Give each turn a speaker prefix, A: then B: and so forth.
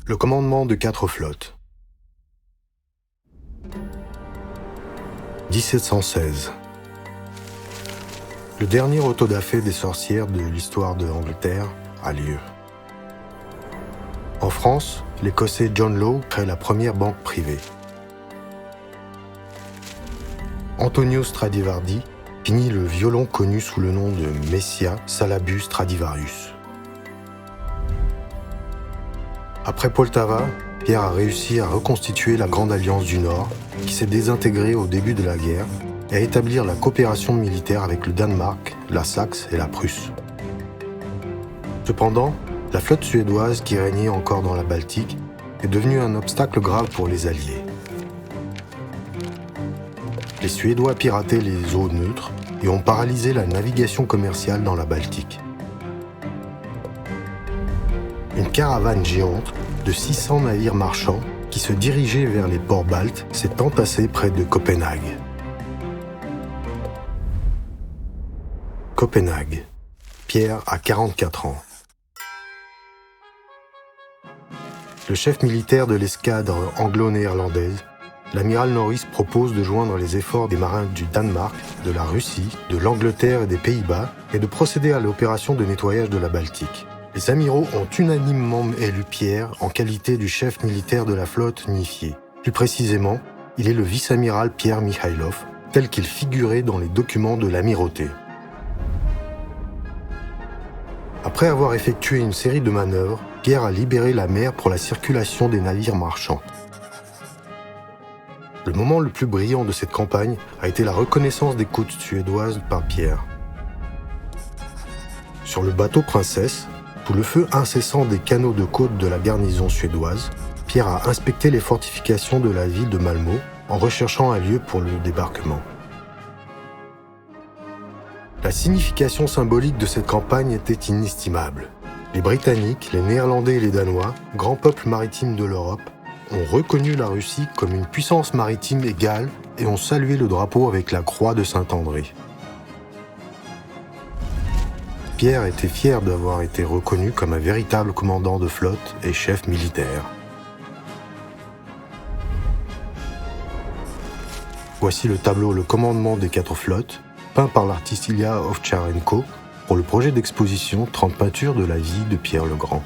A: Le commandement de 4 flottes. 1716. Le dernier autodafé des sorcières de l'histoire de l'Angleterre a lieu. En France, l'Écossais John Law crée la première banque privée. Antonio Stradivari finit le violon connu sous le nom de Messia Salabus Stradivarius. Après Poltava, Pierre a réussi à reconstituer la Grande Alliance du Nord, qui s'est désintégrée au début de la guerre, et à établir la coopération militaire avec le Danemark, la Saxe et la Prusse. Cependant, la flotte suédoise qui régnait encore dans la Baltique est devenue un obstacle grave pour les Alliés. Les Suédois pirataient les eaux neutres et ont paralysé la navigation commerciale dans la Baltique. Une caravane géante de 600 navires marchands qui se dirigeaient vers les ports baltes s'est entassée près de Copenhague. Copenhague. Pierre a 44 ans. Le chef militaire de l'escadre anglo-néerlandaise, l'amiral Norris propose de joindre les efforts des marins du Danemark, de la Russie, de l'Angleterre et des Pays-Bas et de procéder à l'opération de nettoyage de la Baltique. Les amiraux ont unanimement élu Pierre en qualité du chef militaire de la flotte unifiée. Plus précisément, il est le vice-amiral Pierre Mikhailov, tel qu'il figurait dans les documents de l'amirauté. Après avoir effectué une série de manœuvres, Pierre a libéré la mer pour la circulation des navires marchands. Le moment le plus brillant de cette campagne a été la reconnaissance des côtes suédoises par Pierre. Sur le bateau Princesse, sous le feu incessant des canots de côte de la garnison suédoise, Pierre a inspecté les fortifications de la ville de Malmö en recherchant un lieu pour le débarquement. La signification symbolique de cette campagne était inestimable. Les Britanniques, les Néerlandais et les Danois, grands peuples maritimes de l'Europe, ont reconnu la Russie comme une puissance maritime égale et ont salué le drapeau avec la croix de Saint-André. Pierre était fier d'avoir été reconnu comme un véritable commandant de flotte et chef militaire. Voici le tableau Le commandement des 4 flottes, peint par l'artiste Ilya Ovtcharенko pour le projet d'exposition 30 peintures de la vie de Pierre le Grand.